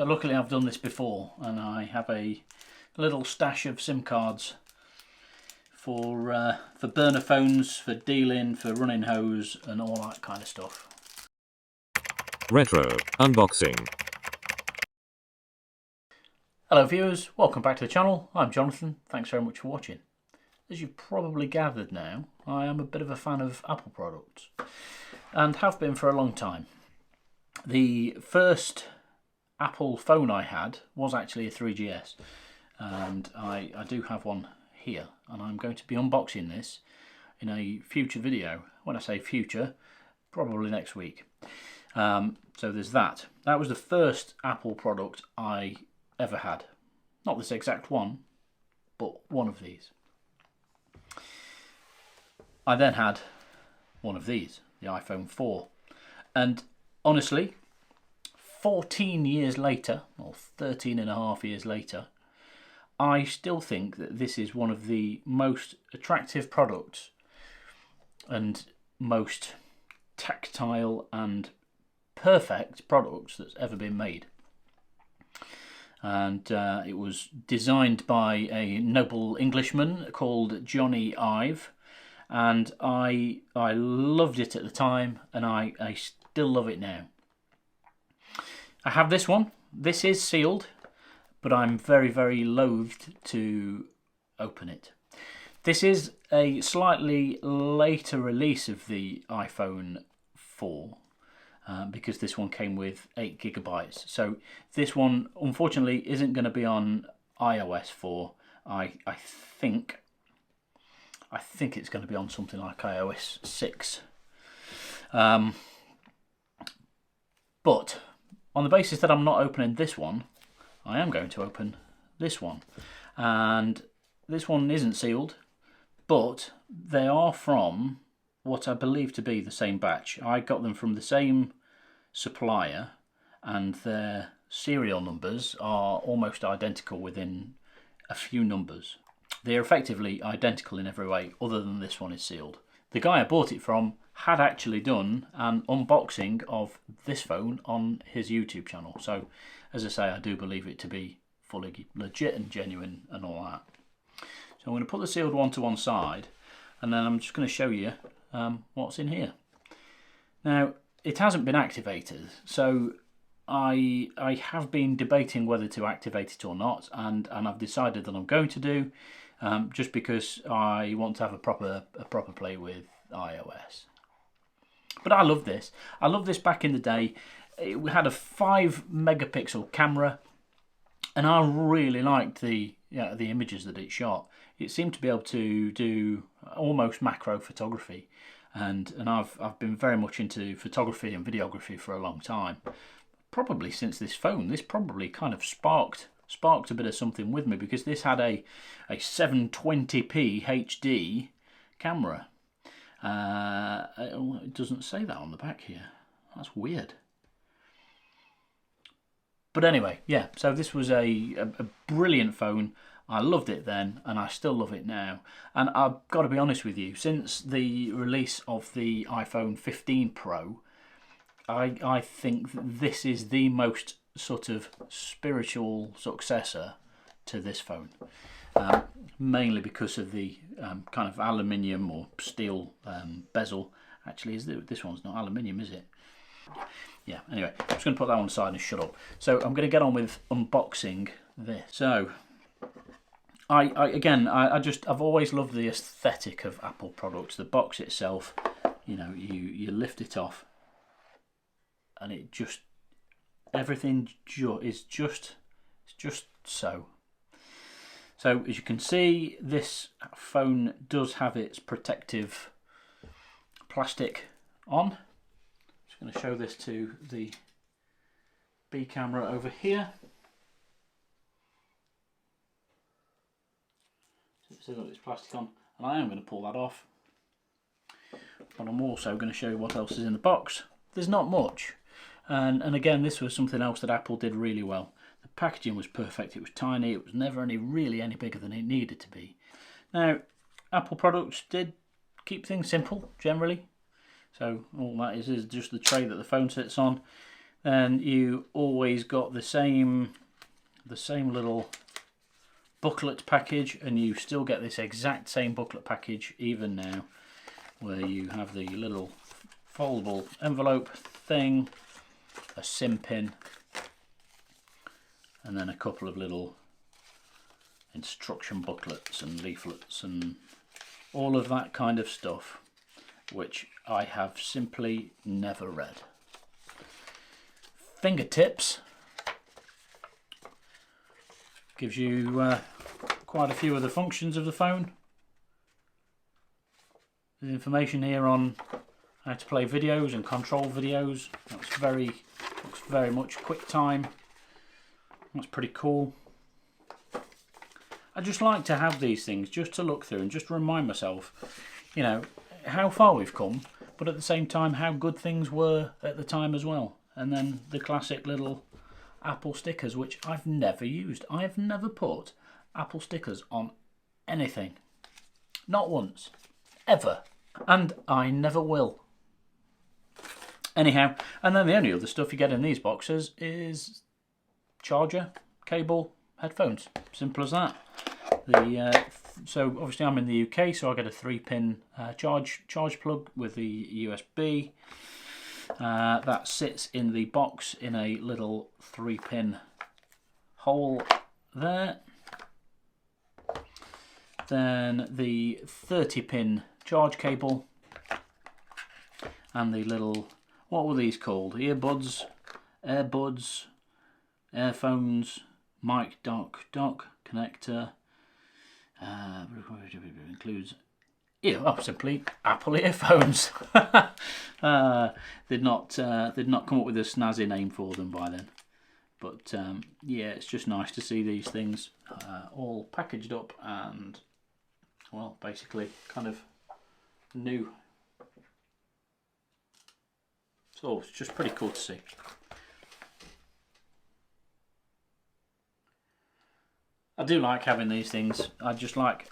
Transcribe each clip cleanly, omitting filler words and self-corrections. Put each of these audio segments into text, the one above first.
But luckily I've done this before, and I have a little stash of SIM cards for burner phones, for dealing, for running hose and all that kind of stuff. Retro unboxing. Hello viewers, welcome back to the channel. I'm Jonathan, thanks very much for watching. As you've probably gathered now, I am a bit of a fan of Apple products, and have been for a long time. The first Apple phone I had was actually a 3GS, and I do have one here, and I'm going to be unboxing this in a future video. When I say future, probably next week. So there's that. That was the first Apple product I ever had. Not this exact one, but one of these. I then had one of these, the iPhone 4. And honestly, 14 years later, or 13 and a half years later, I still think that this is one of the most attractive products and most tactile and perfect products that's ever been made. And it was designed by a noble Englishman called Johnny Ive, and I loved it at the time, and I still love it now. I have this one. This is sealed, but I'm very loathed to open it. This is a slightly later release of the iPhone 4. Because this one came with 8 gigabytes. So this one, unfortunately, isn't going to be on iOS 4. I think it's going to be on something like iOS 6. But on the basis that I'm not opening this one, I am going to open this one. And this one isn't sealed, but they are from what I believe to be the same batch. I got them from the same supplier, and their serial numbers are almost identical within a few numbers. They're effectively identical in every way, other than this one is sealed. The guy I bought it from had actually done an unboxing of this phone on his YouTube channel. So, as I say, I do believe it to be fully legit and genuine and all that. So I'm going to put the sealed one to one side, and then I'm just going to show you what's in here. Now, it hasn't been activated, so I have been debating whether to activate it or not, and I've decided that I'm going to do, just because I want to have a proper play with iOS. But I love this. I love this back in the day. It had a 5 megapixel camera, and I really liked the images that it shot. It seemed to be able to do almost macro photography. And I've been very much into photography and videography for a long time. Probably since this phone. This probably kind of sparked a bit of something with me, because this had a 720p HD camera. It doesn't say that on the back here. That's weird. But anyway, yeah, so this was a brilliant phone. I loved it then, and I still love it now. And I've got to be honest with you, since the release of the iPhone 15 Pro, I think that this is the most sort of spiritual successor to this phone. Mainly because of the kind of aluminium or steel bezel. Actually, this one's not aluminium, is it? Yeah, anyway, I'm just going to put that on the side and shut up. So I'm going to get on with unboxing this. So I've always loved the aesthetic of Apple products. The box itself, you know, you lift it off, and it just, everything is just so. So as you can see, this phone does have its protective plastic on. I'm just going to show this to the B camera over here. So got this plastic on, and I am going to pull that off, but I'm also going to show you what else is in the box. There's not much, and again, this was something else that Apple did really well. The packaging was perfect. It was tiny. It was never really any bigger than it needed to be. Now, Apple products did keep things simple generally, so all that is just the tray that the phone sits on. then you always got the same little booklet package, and you still get this exact same booklet package even now, where you have the little foldable envelope thing, a SIM pin, and then a couple of little instruction booklets and leaflets and all of that kind of stuff, which I have simply never read. Fingertips gives you quite a few of the functions of the phone. There's information here on how to play videos and control videos. Looks very much QuickTime. That's pretty cool. I just like to have these things just to look through and just remind myself, you know, how far we've come, but at the same time how good things were at the time as well. And then the classic little Apple stickers, which I've never used. I have never put Apple stickers on anything. Not once. Ever. And I never will. Anyhow, and then the only other stuff you get in these boxes is charger, cable, headphones. Simple as that. So obviously I'm in the UK, so I get a 3-pin charge plug with the USB. That sits in the box in a little 3-pin hole there. Then the 30-pin charge cable and the little, what were these called? Earbuds, earphones, mic dock connector. Includes simply Apple earphones. Did not come up with a snazzy name for them by then, but yeah, it's just nice to see these things all packaged up and, well, basically kind of new. So it's just pretty cool to see. I do like having these things. I just like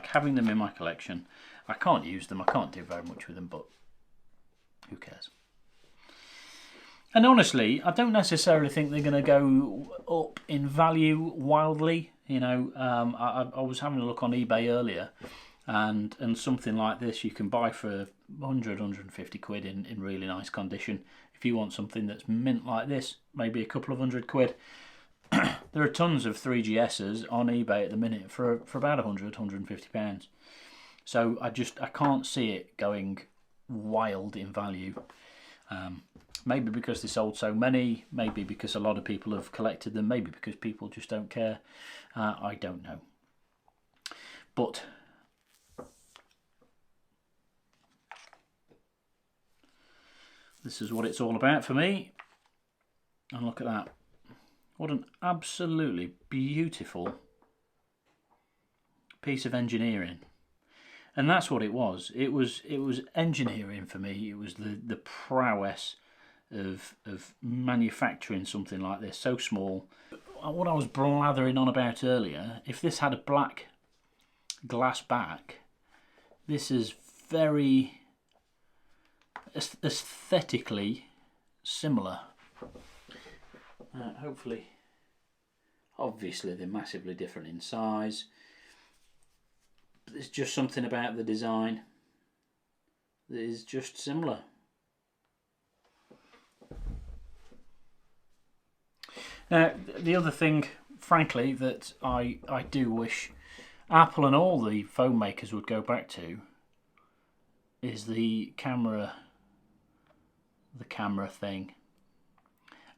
having them in my collection. I can't use them. I can't do very much with them, but who cares? And honestly, I don't necessarily think they're going to go up in value wildly. You know, I was having a look on eBay earlier, and something like this you can buy for 100, 150 quid in really nice condition. If you want something that's mint like this, maybe a couple of £100. There are tons of 3GSs on eBay at the minute for about 100, 150 pounds. So I can't see it going wild in value. Maybe because they sold so many, maybe because a lot of people have collected them, maybe because people just don't care. I don't know. But this is what it's all about for me. And look at that. What an absolutely beautiful piece of engineering. And that's what it was. It was engineering for me. It was the prowess of manufacturing something like this, so small. What I was blathering on about earlier, if this had a black glass back, this is very aesthetically similar. Hopefully, obviously they're massively different in size, but there's just something about the design that is just similar. Now, the other thing, frankly, that I do wish Apple and all the phone makers would go back to is the camera thing.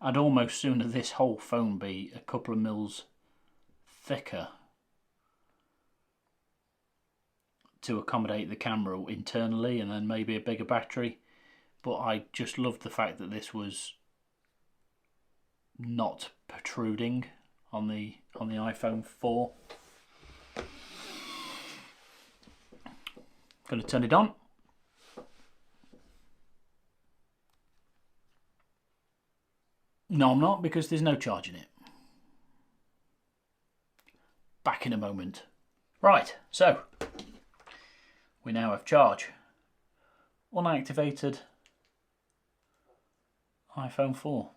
I'd almost sooner this whole phone be a couple of mils thicker to accommodate the camera internally, and then maybe a bigger battery. But I just loved the fact that this was not protruding on the iPhone 4. Going to turn it on. No, I'm not, because there's no charge in it. Back in a moment. Right, so we now have charge. Unactivated iPhone 4.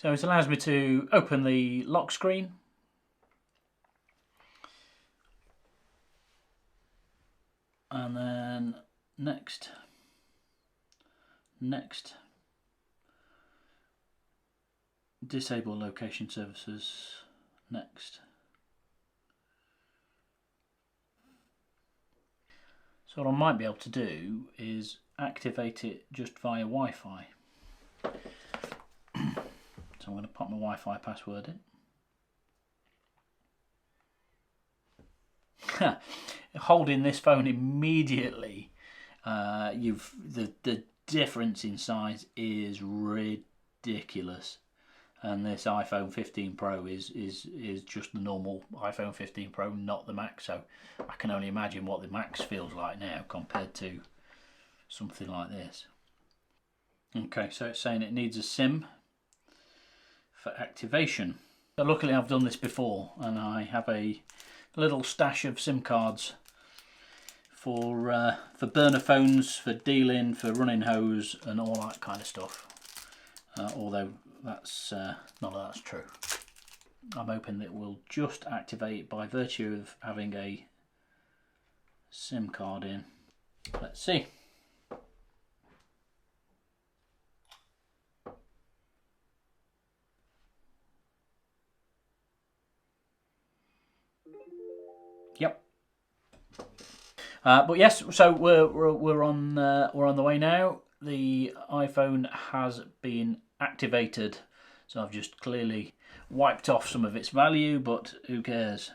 So it allows me to open the lock screen. And then next. Disable location services. Next. So what I might be able to do is activate it just via Wi-Fi. So I'm going to pop my Wi-Fi password in. Holding this phone immediately, the difference in size is ridiculous. And this iPhone 15 Pro is just the normal iPhone 15 Pro, not the Max. So I can only imagine what the Max feels like now compared to something like this. Okay, so it's saying it needs a SIM for activation. So luckily I've done this before, and I have a little stash of SIM cards for burner phones, for dealing, for running hose, and all that kind of stuff. Although that's none of that's true. I'm hoping that it will just activate by virtue of having a SIM card in. Let's see. Yep. But yes, so we're on the way now. The iPhone has been activated, so I've just clearly wiped off some of its value, but who cares?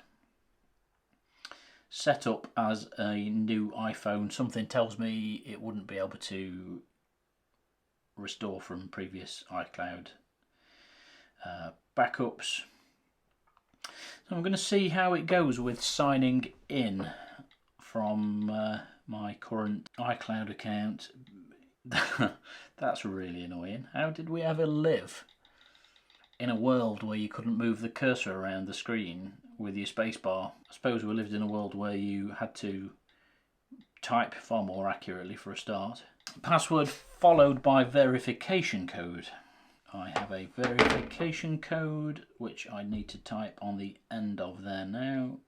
Set up as a new iPhone. Something tells me it wouldn't be able to restore from previous iCloud backups. So I'm going to see how it goes with signing in from my current iCloud account. That's really annoying. How did we ever live in a world where you couldn't move the cursor around the screen with your spacebar? I suppose we lived in a world where you had to type far more accurately for a start. Password followed by verification code. I have a verification code which I need to type on the end of there now.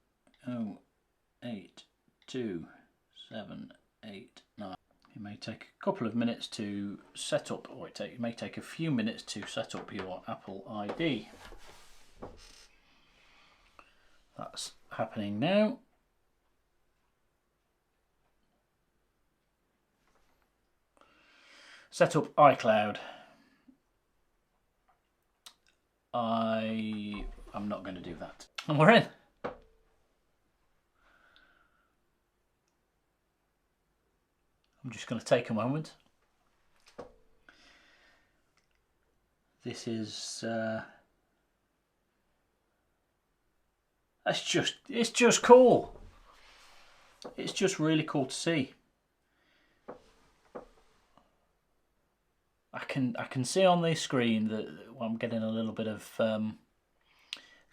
082789. It may take a couple of minutes to set up, or it may take a few minutes to set up your Apple ID. That's happening now. Set up iCloud. I'm not going to do that. And we're in. I'm just going to take a moment. This is it's just cool. It's just really cool to see. I can see on the screen that I'm getting a little bit of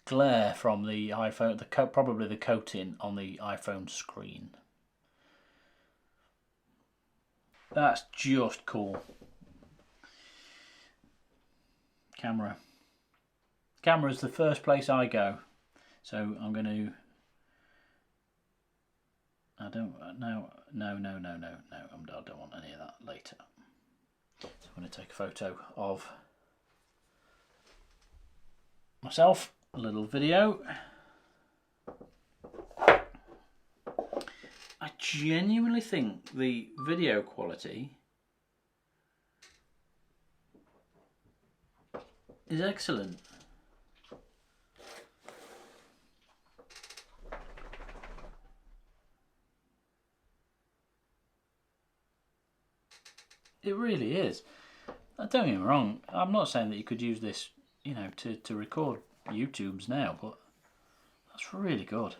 glare from the iPhone, probably the coating on the iPhone screen. That's just cool. Camera. Camera is the first place I go. So I'm going to... I don't want any of that later. So I'm going to take a photo of myself, a little video. I genuinely think the video quality is excellent. It really is. Don't get me wrong, I'm not saying that you could use this, you know, to record YouTubes now, but that's really good.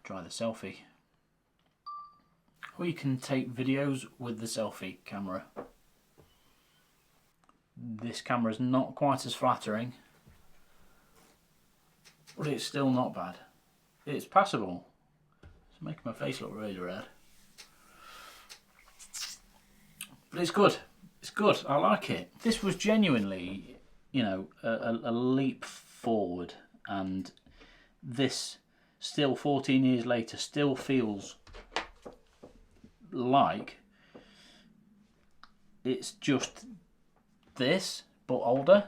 Try the selfie. Or you can take videos with the selfie camera. This camera is not quite as flattering, but it's still not bad. It's passable. It's making my face look really red. But it's good. It's good. I like it. This was genuinely, you know, a leap forward, and this still 14 years later still feels like it's just this but older.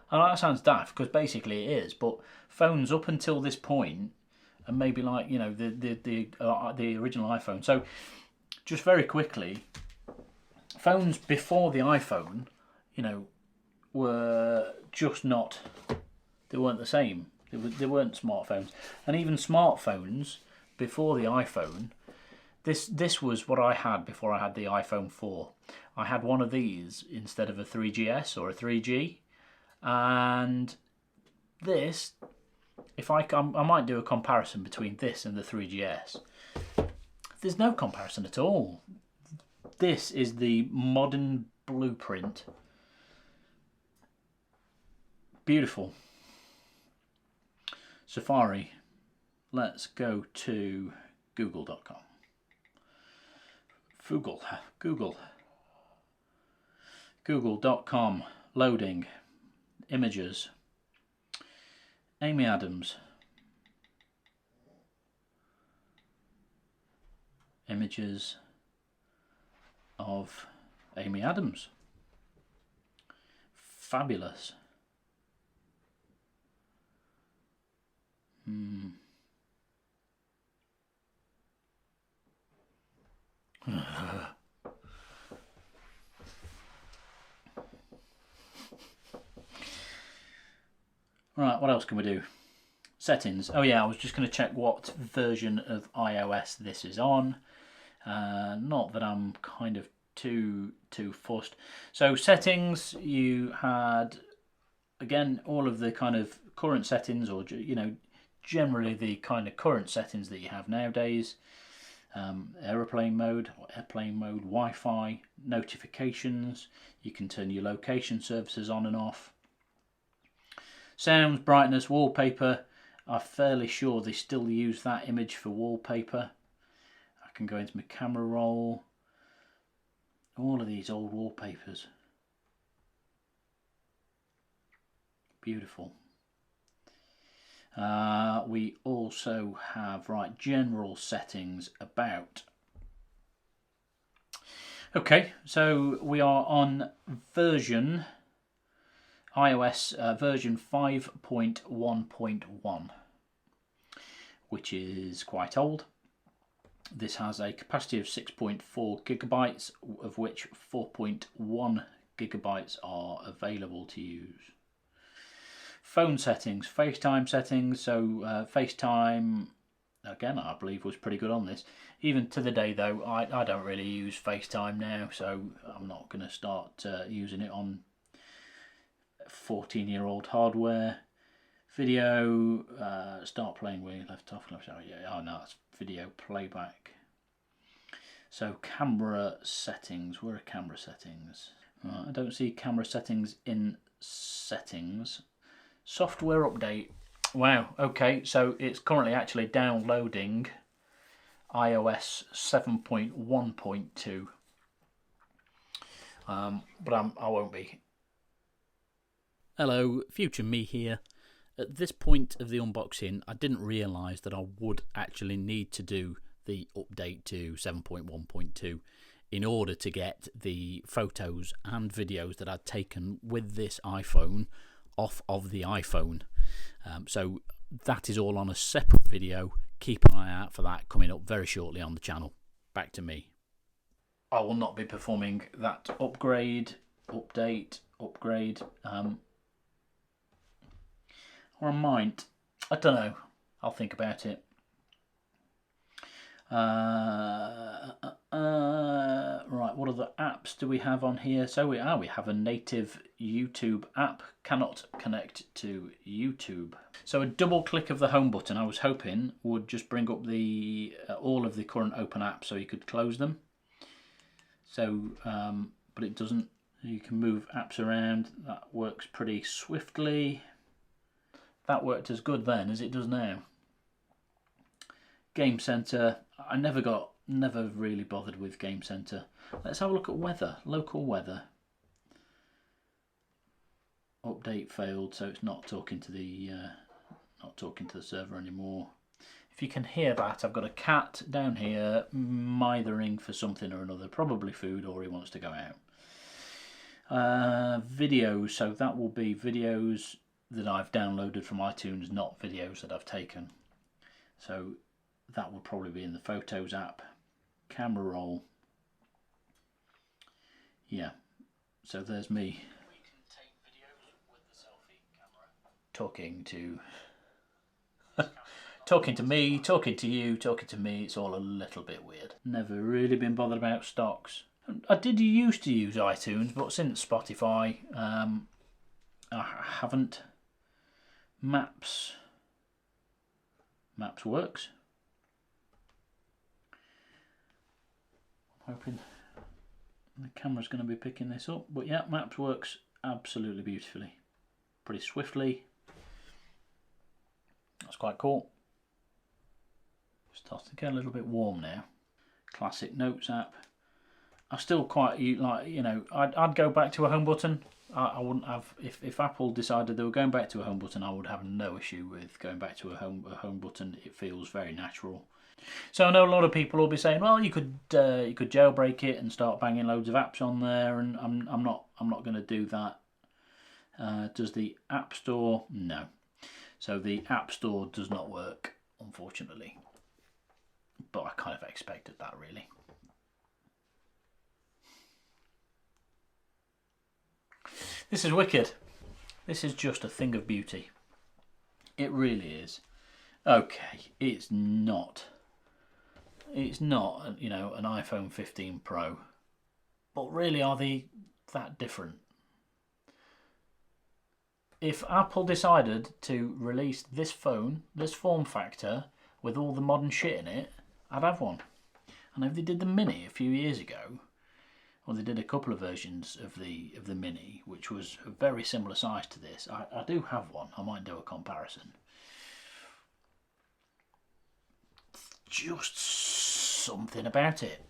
And that sounds daft because basically it is, but phones up until this point, and maybe like, you know, the original iPhone. So just very quickly, phones before the iPhone, you know, were just not, they weren't the same. They weren't smartphones. And even smartphones before the iPhone, this was what I had before I had the iPhone 4. I had one of these instead of a 3GS or a 3G. And this, if I might do a comparison between this and the 3GS. There's no comparison at all. This is the modern blueprint. Beautiful. Safari. Let's go to google.com. Google.com. Loading. Images. Amy Adams. Images of Amy Adams. Fabulous. Right, what else can we do? Settings. Oh yeah, I was just going to check what version of iOS this is on. Not that I'm kind of too fussed. So settings, you had, again, all of the kind of current settings, or, you know, generally the kind of current settings that you have nowadays. Airplane mode, Wi-Fi, notifications. You can turn your location services on and off. Sounds, brightness, wallpaper. I'm fairly sure they still use that image for wallpaper. I can go into my camera roll. All of these old wallpapers. Beautiful. We also have, right, general settings about. Okay, so we are on version iOS version 5.1.1, which is quite old. This has a capacity of 6.4 gigabytes, of which 4.1 gigabytes are available to use. Phone settings, FaceTime settings. So FaceTime, again, I believe was pretty good on this. Even to the day though, I don't really use FaceTime now, so I'm not going to start using it on 14-year-old hardware. Video, start playing where you left off. Oh no, it's video playback. So camera settings, where are camera settings? I don't see camera settings in settings. Software update. Wow, okay, so it's currently actually downloading iOS 7.1.2. But I won't be. Hello, future me here. At this point of the unboxing, I didn't realise that I would actually need to do the update to 7.1.2 in order to get the photos and videos that I'd taken with this iPhone off of the iPhone. So that is all on a separate video. Keep an eye out for that coming up very shortly on the channel. Back to me. I will not be performing that upgrade. Or I might. I don't know. I'll think about it. Right, what other apps do we have on here? So we have a native YouTube app. Cannot connect to YouTube. So a double click of the home button, I was hoping, would just bring up the all of the current open apps so you could close them. So, but it doesn't. You can move apps around. That works pretty swiftly. That worked as good then as it does now. Game Center. I never really bothered with Game Center. Let's have a look at weather. Local weather. update failed, so it's not talking to the server anymore. If you can hear that, I've got a cat down here mithering for something or another, probably food, or he wants to go out. Videos, so that will be videos that I've downloaded from iTunes, not videos that I've taken. So that will probably be in the Photos app. Camera roll. Yeah, so there's me. We can take videos with the selfie camera. Talking to me, talking to you, talking to me. It's all a little bit weird. Never really been bothered about stocks. I did used to use iTunes, but since Spotify, I haven't. Maps works. I'm hoping the camera's going to be picking this up, but yeah, Maps works absolutely beautifully, pretty swiftly. That's quite cool. Starting to get a little bit warm now. Classic Notes app. I still quite like, you know, I'd go back to a home button. I wouldn't have, if Apple decided they were going back to a home button, I would have no issue with going back to a home button. It feels very natural. So I know a lot of people will be saying, well, you could jailbreak it and start banging loads of apps on there, and I'm not going to do that. Does the App Store? No. So the App Store does not work, unfortunately. But I kind of expected that, really. This is wicked. This is just a thing of beauty. It really is. Okay, it's not, you know, an iPhone 15 Pro. But really, are they that different? If Apple decided to release this phone, this form factor, with all the modern shit in it, I'd have one. And if they did the Mini a few years ago, or they did a couple of versions of the Mini, which was a very similar size to this, I do have one. I might do a comparison. Just something about it.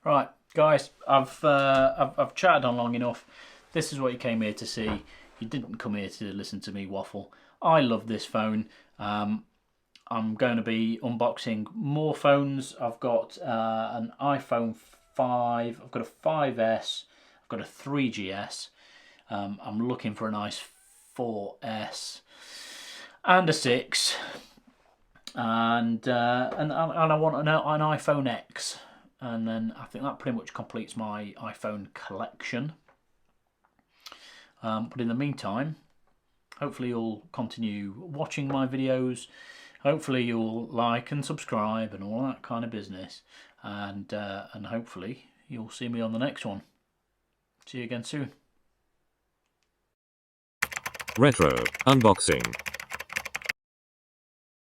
Right, guys, I've chatted on long enough. This is what you came here to see. You didn't come here to listen to me waffle. I love this phone. I'm going to be unboxing more phones. I've got an iPhone 5, I've got a 5S, I've got a 3GS. I'm looking for a nice 4S and a 6, and I want an iPhone X, and then I think that pretty much completes my iPhone collection. But in the meantime, hopefully you'll continue watching my videos. Hopefully you'll like and subscribe and all that kind of business, and hopefully you'll see me on the next one. See you again soon. Retro Unboxing.